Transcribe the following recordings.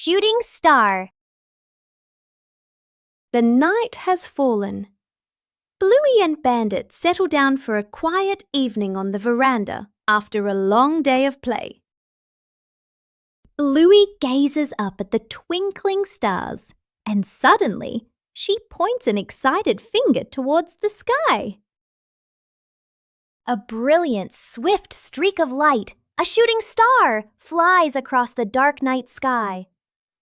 shooting star. The night has fallen. Bluey and Bandit settle down for a quiet evening on the veranda after a long day of play. Bluey gazes up at the twinkling stars, and suddenly she points an excited finger towards the sky. A brilliant, swift streak of light, a shooting star, flies across the dark night sky.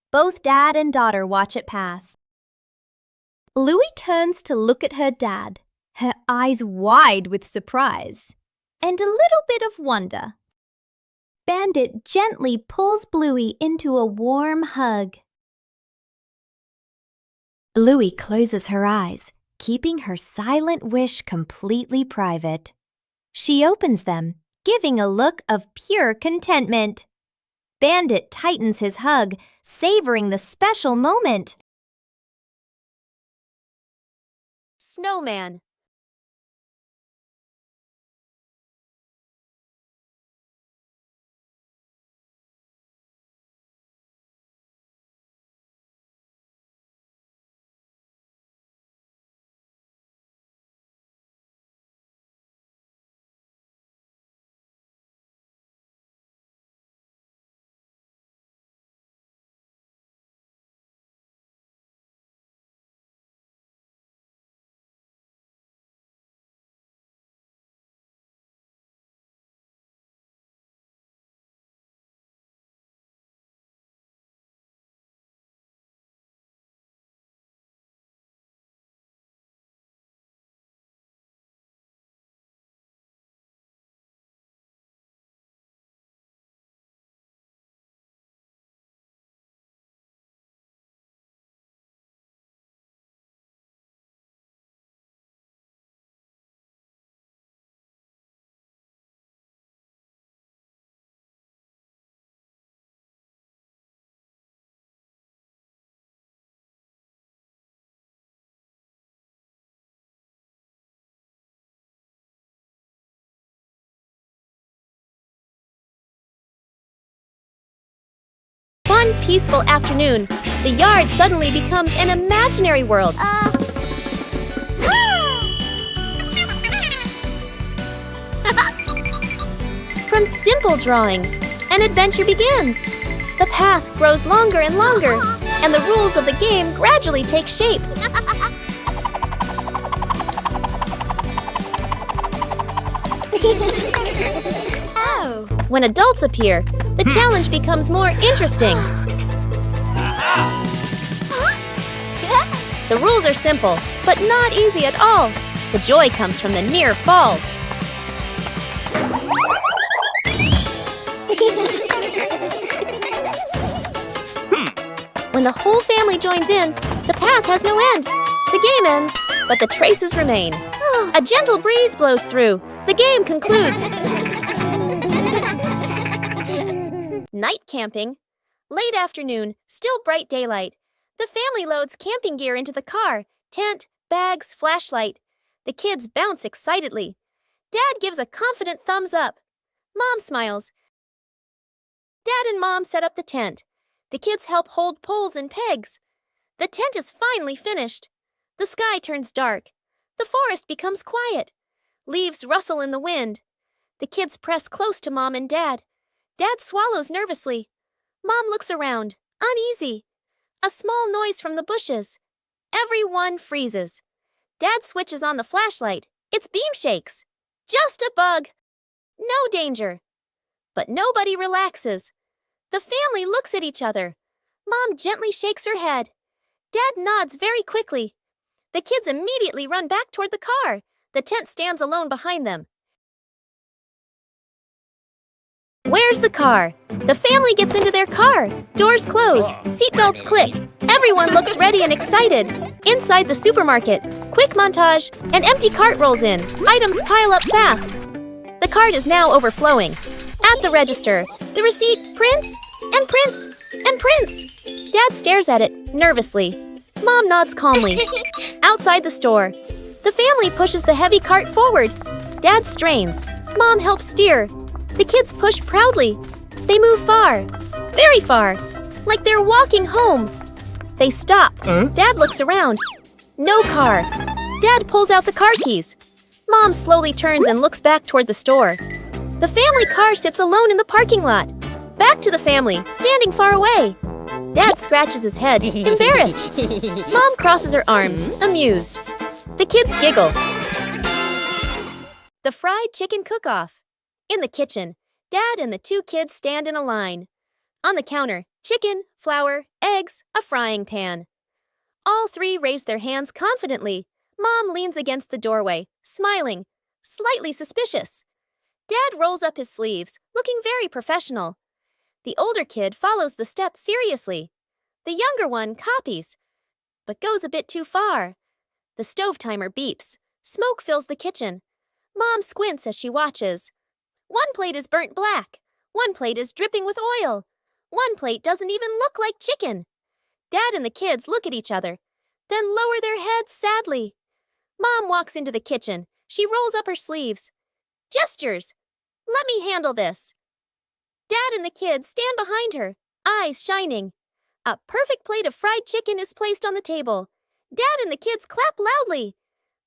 Both dad and daughter watch it pass. Bluey turns to look at her dad, her eyes wide with surprise and a little bit of wonder. Bandit gently pulls Bluey into a warm hug. Bluey closes her eyes, keeping her silent wish completely private. She opens them, giving a look of pure contentment. Bandit tightens his hug, savoring the special moment. Snowman. One peaceful afternoon, the yard suddenly becomes an imaginary world. From simple drawings, an adventure begins. The path grows longer and longer, and the rules of the game gradually take shape. When adults appear, the challenge becomes more interesting. The rules are simple, but not easy at all. The joy comes from the near falls. When the whole family joins in, the path has no end. The game ends, but the traces remain. A gentle breeze blows through. The game concludes. Night camping. Late afternoon, still bright daylight. The family loads camping gear into the car. Tent, bags, flashlight. The kids bounce excitedly. Dad gives a confident thumbs up. Mom smiles. Dad and Mom set up the tent. The kids help hold poles and pegs. The tent is finally finished. The sky turns dark. The forest becomes quiet. Leaves rustle in the wind. The kids press close to Mom and Dad. Dad swallows nervously. Mom looks around, uneasy. A small noise from the bushes. Everyone freezes. Dad switches on the flashlight. Its beam shakes. Just a bug. No danger. But nobody relaxes. The family looks at each other. Mom gently shakes her head. Dad nods very quickly. The kids immediately run back toward the car. The tent stands alone behind them. Where's the car? The family gets into their car. Doors close. Seatbelts click. Everyone looks ready and excited. Inside the supermarket, quick montage. An empty cart rolls in. Items pile up fast. The cart is now overflowing. At the register, the receipt prints and prints and prints. Dad stares at it nervously. Mom nods calmly. Outside the store, the family pushes the heavy cart forward. Dad strains. Mom helps steer. The kids push proudly. They move far, very far. like they're walking home. They stop. Dad looks around. No car. Dad pulls out the car keys. Mom slowly turns and looks back toward the store. The family car sits alone in the parking lot. Back to the family, standing far away. Dad scratches his head, embarrassed. Mom crosses her arms, amused. The kids giggle. The fried chicken cook-off. In the kitchen, Dad and the two kids stand in a line. On the counter, chicken, flour, eggs, a frying pan. All three raise their hands confidently. Mom leans against the doorway, smiling, slightly suspicious. Dad rolls up his sleeves, looking very professional. The older kid follows the steps seriously. The younger one copies, but goes a bit too far. The stove timer beeps. Smoke fills the kitchen. Mom squints as she watches. One plate is burnt black. One plate is dripping with oil. One plate doesn't even look like chicken. Dad and the kids look at each other, then lower their heads sadly. Mom walks into the kitchen. She rolls up her sleeves. Gestures. Let me handle this. Dad and the kids stand behind her, eyes shining. A perfect plate of fried chicken is placed on the table. Dad and the kids clap loudly.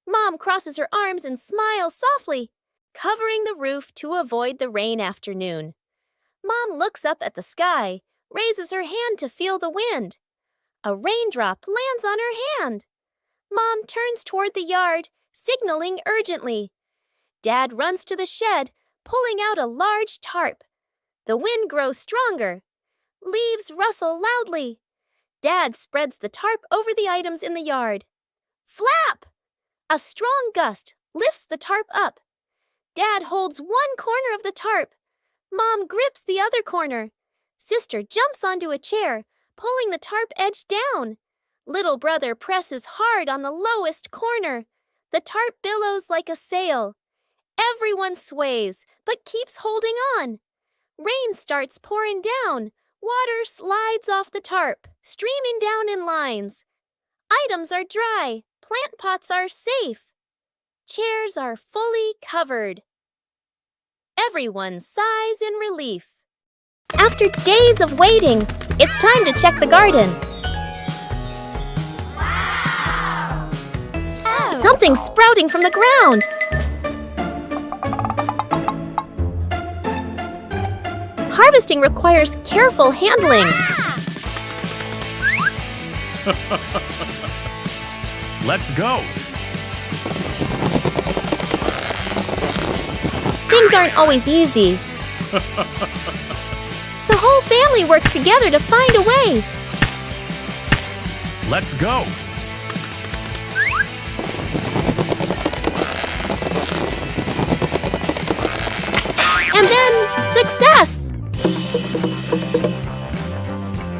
Mom crosses her arms and smiles softly, covering the roof to avoid the rain afternoon. Mom looks up at the sky, raises her hand to feel the wind. A raindrop lands on her hand. Mom turns toward the yard, signaling urgently. Dad runs to the shed, pulling out a large tarp. The wind grows stronger. Leaves rustle loudly. Dad spreads the tarp over the items in the yard. Flap! A strong gust lifts the tarp up. Dad holds one corner of the tarp. Mom grips the other corner. Sister jumps onto a chair, pulling the tarp edge down. Little brother presses hard on the lowest corner. The tarp billows like a sail. Everyone sways, but keeps holding on. Rain starts pouring down. Water slides off the tarp, streaming down in lines. Items are dry. Plant pots are safe. Chairs are fully covered. Everyone sighs in relief. After days of waiting, it's time to check the garden. Wow! Oh. Something's sprouting from the ground. Harvesting requires careful handling. Let's go! Things aren't always easy. The whole family works together to find a way. Let's go! And then, success!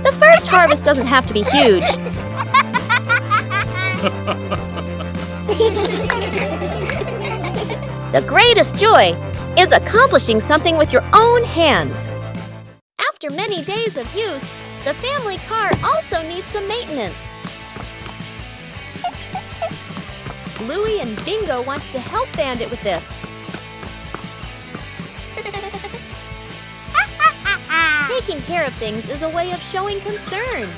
The first harvest doesn't have to be huge. The greatest joy is accomplishing something with your own hands. After many days of use, the family car also needs some maintenance. Louie and Bingo wanted to help Bandit with this. Taking care of things is a way of showing concern.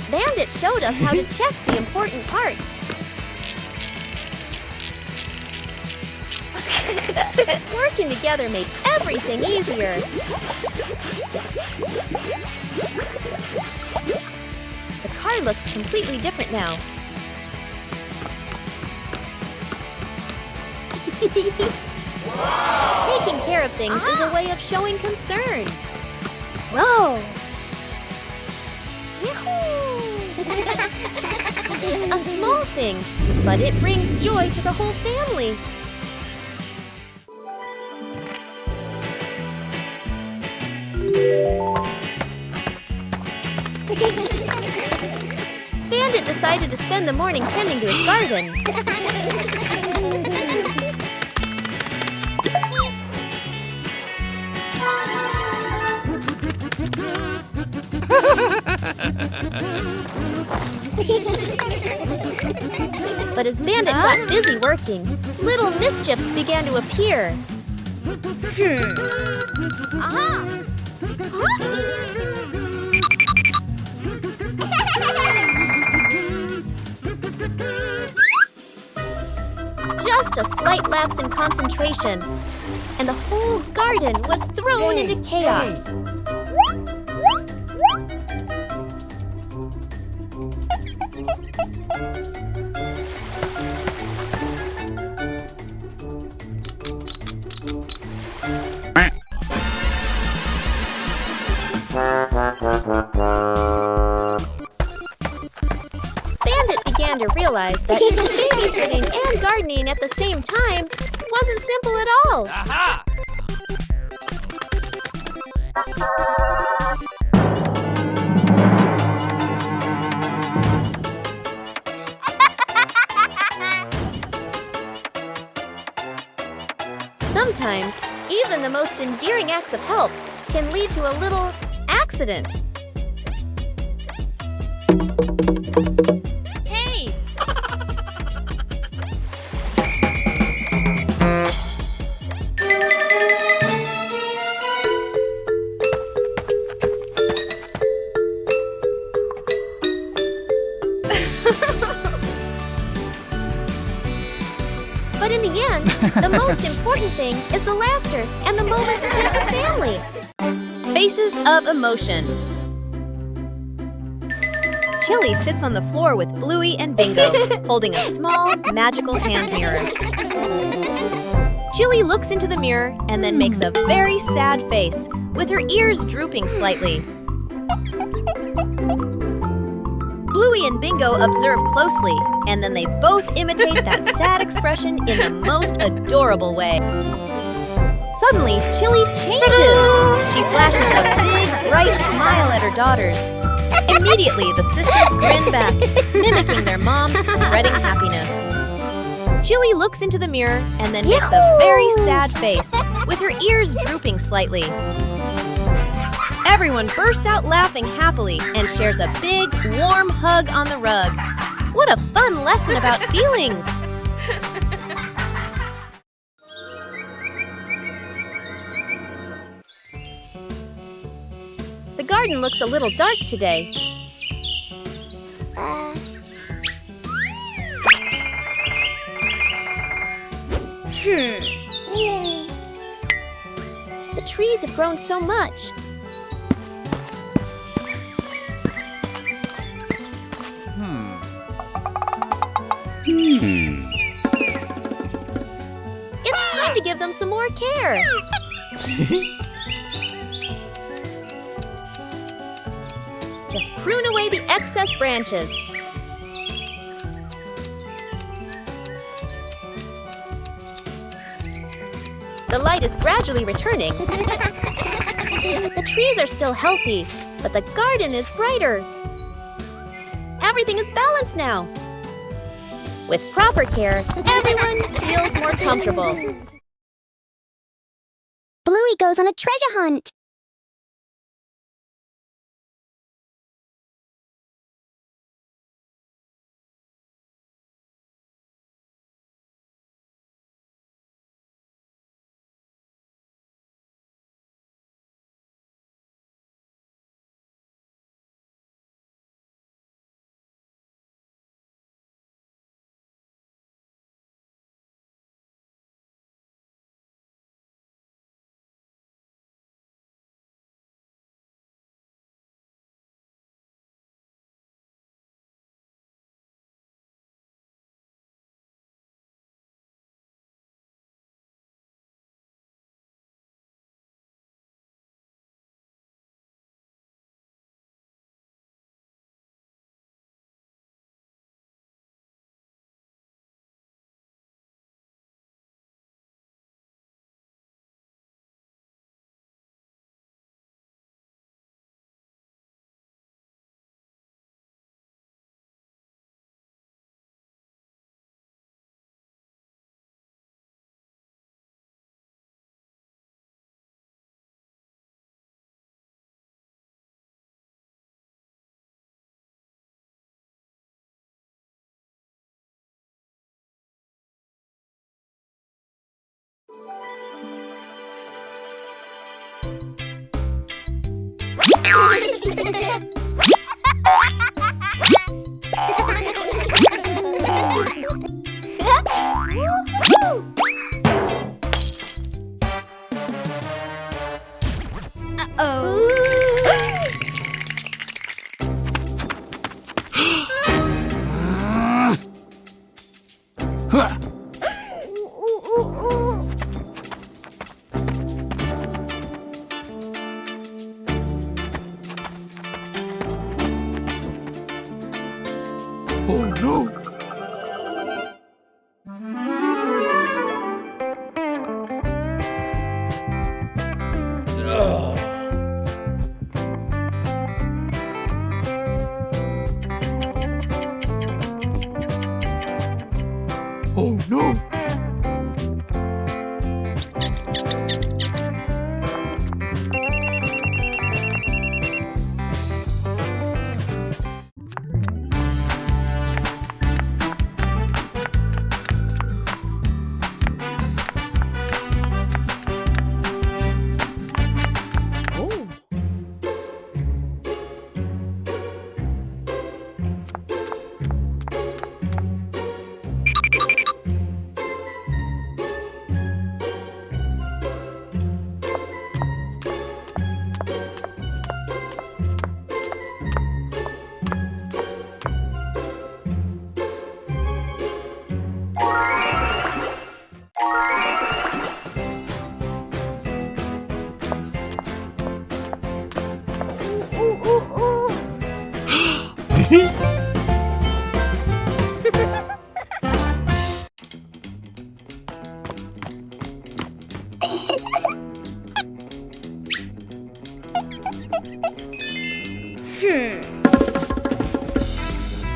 Bandit showed us how to check the important parts. Working together made everything easier. The car looks completely different now. Taking care of things is a way of showing concern. Whoa! A small thing, but it brings joy to the whole family. Bandit decided to spend the morning tending to his garden. But as Bandit got busy working, little mischiefs began to appear. Just a slight lapse in concentration, and the whole garden was thrown into chaos. Bandit began to realize that babysitting and gardening at the same time wasn't simple at all. Aha! Sometimes, even the most endearing acts of help can lead to a little accident. Hey! But in the end, the most important thing is the laughter and the moments with the family. Faces of emotion. Chili sits on the floor with Bluey and Bingo, holding a small, magical hand mirror. Chili looks into the mirror and then makes a very sad face, with her ears drooping slightly. Bluey and Bingo observe closely, and then they both imitate that sad expression in the most adorable way. Suddenly, Chili changes. She flashes a big, bright smile at her daughters. Immediately, the sisters grin back, mimicking their mom's spreading happiness. Chili looks into the mirror and then makes a very sad face, with her ears drooping slightly. Everyone bursts out laughing happily and shares a big, warm hug on the rug. What a fun lesson about feelings! The garden looks a little dark today. The trees have grown so much. It's time to give them some more care. Just prune away the excess branches. The light is gradually returning. The trees are still healthy, but the garden is brighter. Everything is balanced now. With proper care, everyone feels more comfortable. Bluey goes on a treasure hunt. Oh no! Oh no!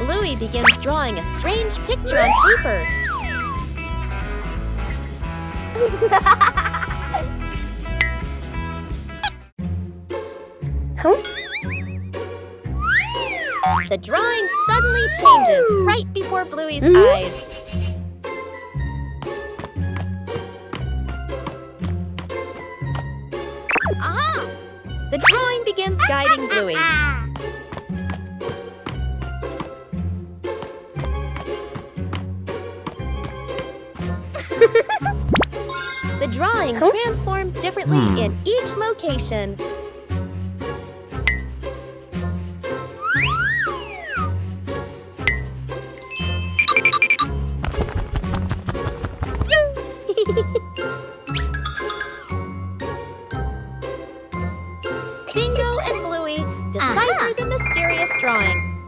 Bluey begins drawing a strange picture on paper. The drawing suddenly changes right before Bluey's eyes. The drawing begins guiding Bluey. The drawing transforms differently in each location. Bingo and Bluey decipher the mysterious drawing.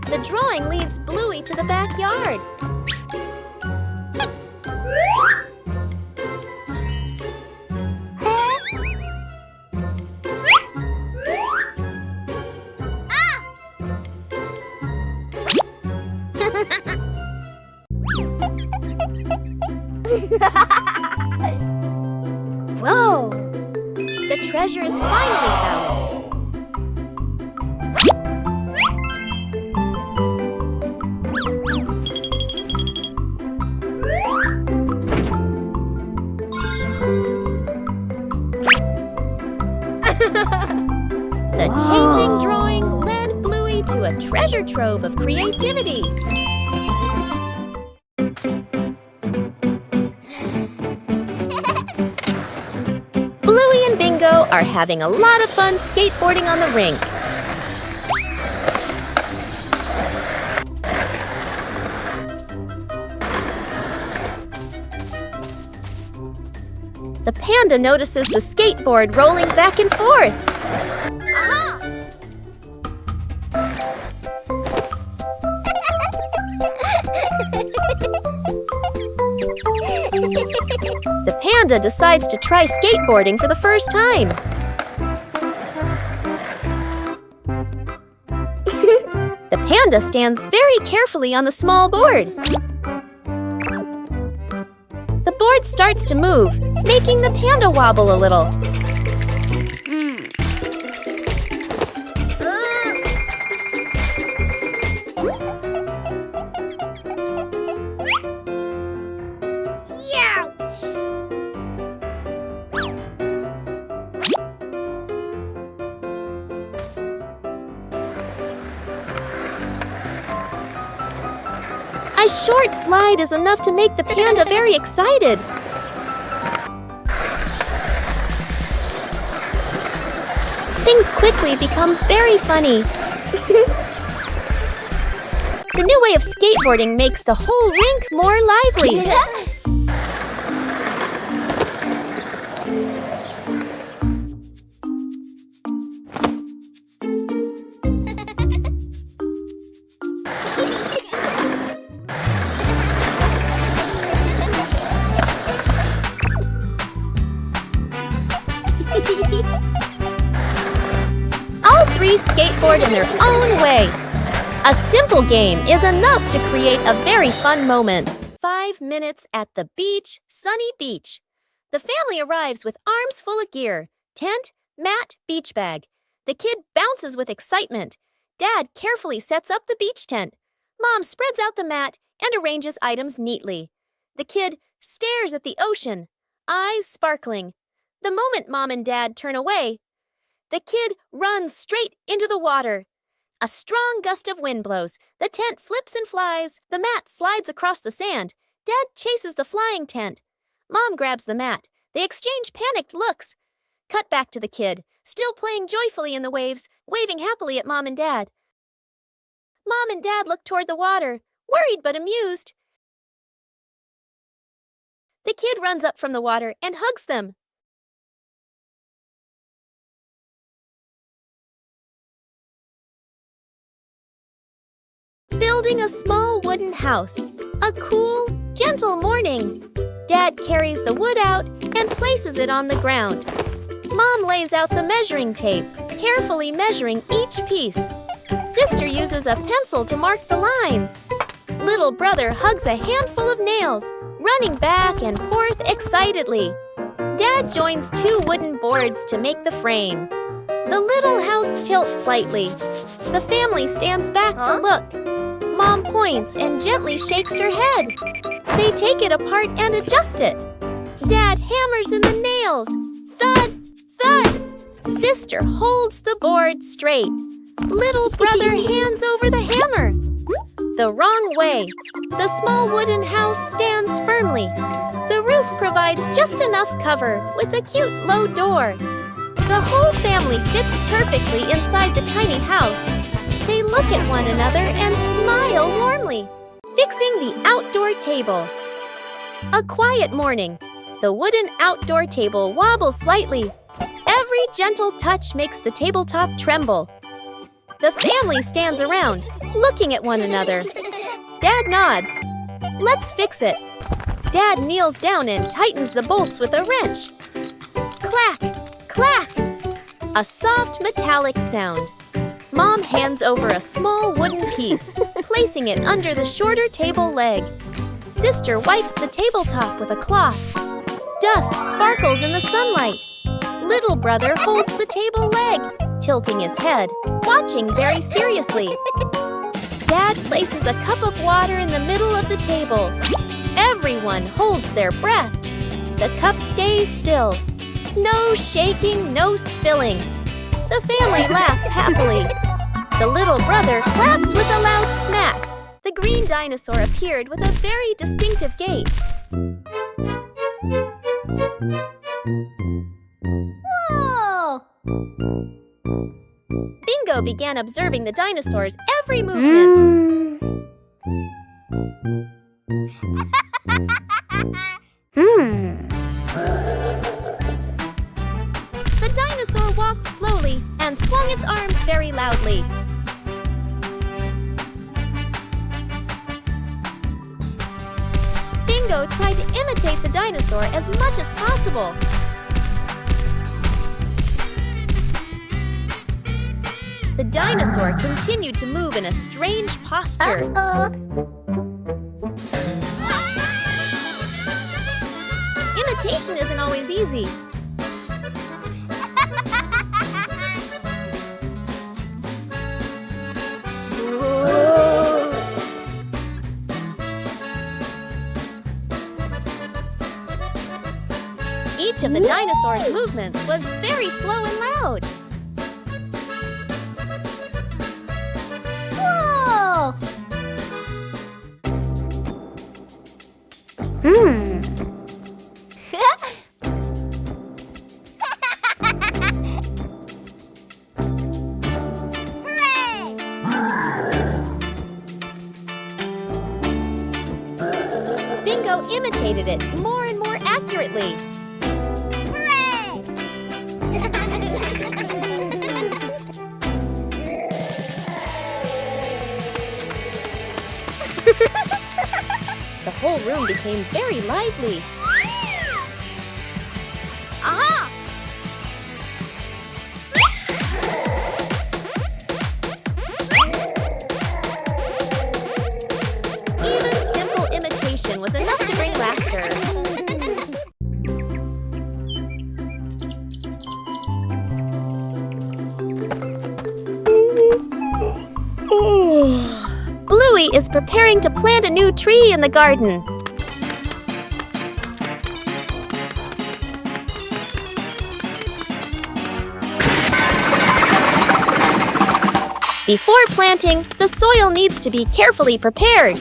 The drawing leads Bluey to the backyard. Whoa! The treasure is finally found. The changing drawing led Bluey to a treasure trove of creativity. Bluey and Bingo are having a lot of fun skateboarding on the rink. The panda notices the skateboard rolling back and forth. The panda decides to try skateboarding for the first time. The panda stands very carefully on the small board. The board starts to move, making the panda wobble a little. A short slide is enough to make the panda very excited. Things quickly become very funny. The new way of skateboarding makes the whole rink more lively. All three skateboard in their own way. A simple game is enough to create a very fun moment. 5 minutes at the beach, sunny beach. The family arrives with arms full of gear. Tent, mat, beach bag. The kid bounces with excitement. Dad carefully sets up the beach tent. Mom spreads out the mat and arranges items neatly. The kid stares at the ocean, eyes sparkling. The moment Mom and Dad turn away, the kid runs straight into the water. A strong gust of wind blows. The tent flips and flies. The mat slides across the sand. Dad chases the flying tent. Mom grabs the mat. They exchange panicked looks. Cut back to the kid, still playing joyfully in the waves, waving happily at Mom and Dad. Mom and Dad look toward the water, worried but amused. The kid runs up from the water and hugs them. Building a small wooden house. A cool, gentle morning. Dad carries the wood out and places it on the ground. Mom lays out the measuring tape, carefully measuring each piece. Sister uses a pencil to mark the lines. Little brother hugs a handful of nails, running back and forth excitedly. Dad joins 2 wooden boards to make the frame. The little house tilts slightly. The family stands back to look. Mom points and gently shakes her head. They take it apart and adjust it. Dad hammers in the nails. Thud, thud. Sister holds the board straight. Little brother hands over the hammer. The wrong way. The small wooden house stands firmly. The roof provides just enough cover with a cute low door. The whole family fits perfectly inside the tiny house. They look at one another and smile warmly. Fixing the outdoor table. A quiet morning. The wooden outdoor table wobbles slightly. Every gentle touch makes the tabletop tremble. The family stands around, looking at one another. Dad nods. Let's fix it. Dad kneels down and tightens the bolts with a wrench. Clack, clack. A soft metallic sound. Mom hands over a small wooden piece, placing it under the shorter table leg. Sister wipes the tabletop with a cloth. Dust sparkles in the sunlight. Little brother holds the table leg, tilting his head, watching very seriously. Dad places a cup of water in the middle of the table. Everyone holds their breath. The cup stays still. No shaking, no spilling. The family laughs happily. The little brother claps with a loud smack. The green dinosaur appeared with a very distinctive gait. Whoa! Bingo began observing the dinosaur's every movement. The dinosaur walked slowly and swung its arms very loudly. Bingo tried to imitate the dinosaur as much as possible. The dinosaur continued to move in a strange posture. Imitation isn't always easy. Each of the dinosaur's movements was very slow and loud. Whoa! imitated it more and more accurately. Hooray! The whole room became very lively. Aha! Even simple imitation was enough to bring laughter. Bluey is preparing to plant a new tree in the garden. Before planting, the soil needs to be carefully prepared.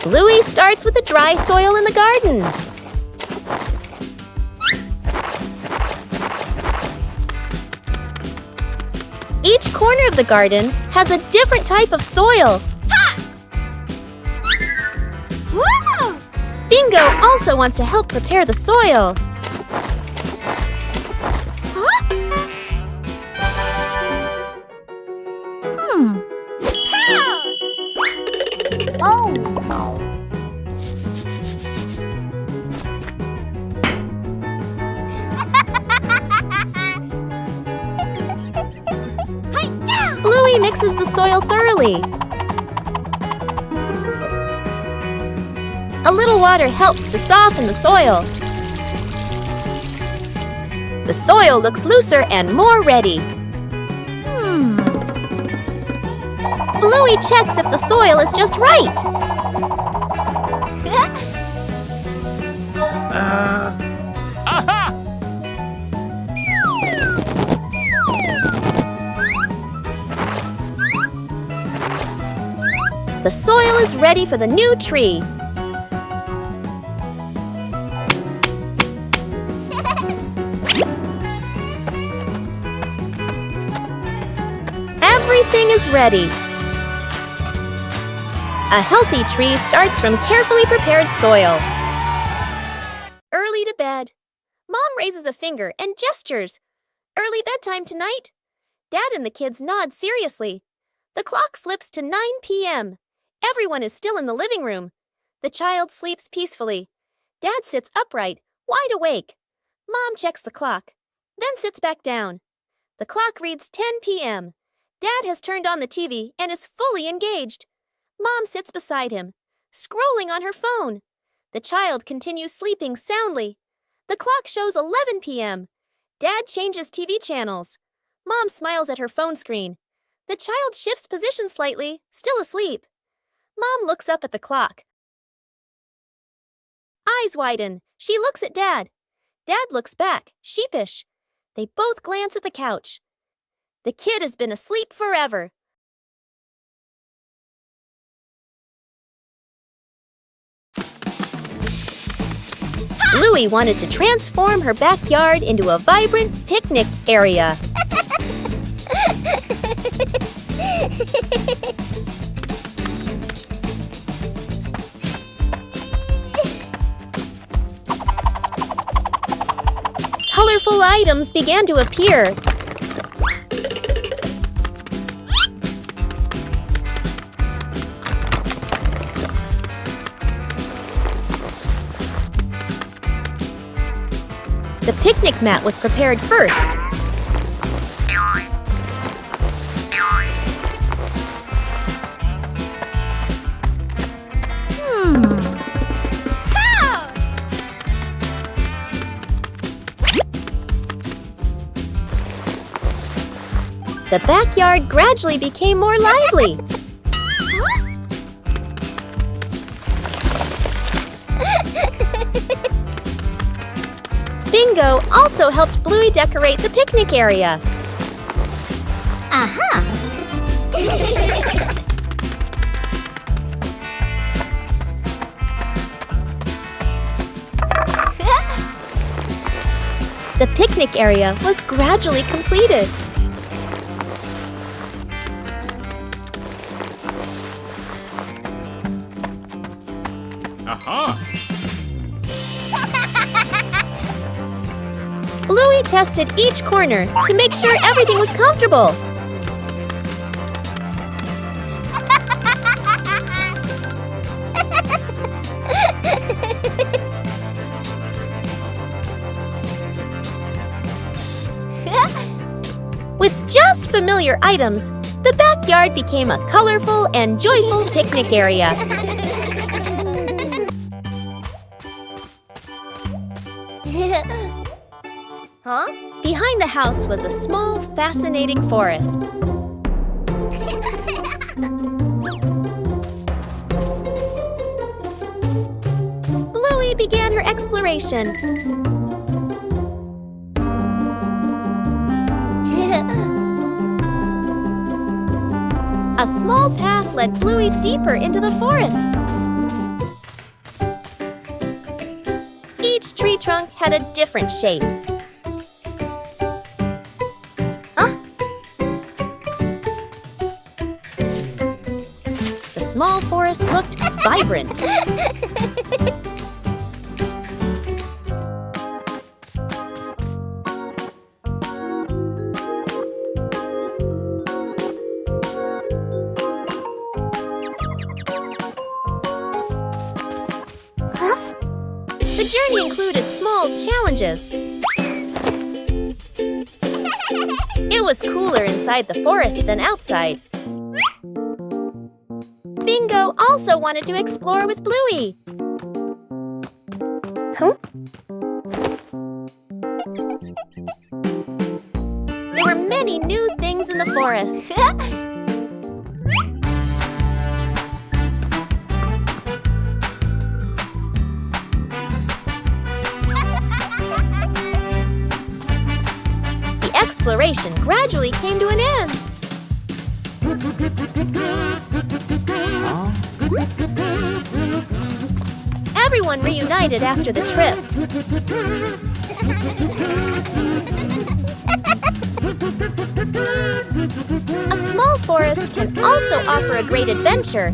Bluey starts with the dry soil in the garden. Each corner of the garden has a different type of soil. Woo! Bingo also wants to help prepare the soil. Oh! Bluey mixes the soil thoroughly. A little water helps to soften the soil. The soil looks looser and more ready. Bluey checks if the soil is just right. The soil is ready for the new tree. Everything is ready. A healthy tree starts from carefully prepared soil. Early to bed. Mom raises a finger and gestures. Early bedtime tonight. Dad and the kids nod seriously. The clock flips to 9 p.m. Everyone is still in the living room. The child sleeps peacefully. Dad sits upright, wide awake. Mom checks the clock, then sits back down. The clock reads 10 p.m. Dad has turned on the TV and is fully engaged. Mom sits beside him, scrolling on her phone. The child continues sleeping soundly. The clock shows 11 p.m. Dad changes TV channels. Mom smiles at her phone screen. The child shifts position slightly, still asleep. Mom looks up at the clock. Eyes widen. She looks at Dad. Dad looks back, sheepish. They both glance at the couch. The kid has been asleep forever. Bluey wanted to transform her backyard into a vibrant picnic area. Colorful items began to appear. The picnic mat was prepared first. The backyard gradually became more lively. Bingo also helped Bluey decorate the picnic area. Aha! The picnic area was gradually completed. Aha! Bluey tested each corner to make sure everything was comfortable. With just familiar items, the backyard became a colorful and joyful picnic area. Huh? Behind the house was a small, fascinating forest. Bluey began her exploration. A small path led Bluey deeper into the forest. Each tree trunk had a different shape. The small forest looked vibrant. The journey included small challenges. It was cooler inside the forest than outside. Bingo also wanted to explore with Bluey. There were many new things in the forest. The exploration gradually came to an end. Everyone reunited after the trip. A small forest can also offer a great adventure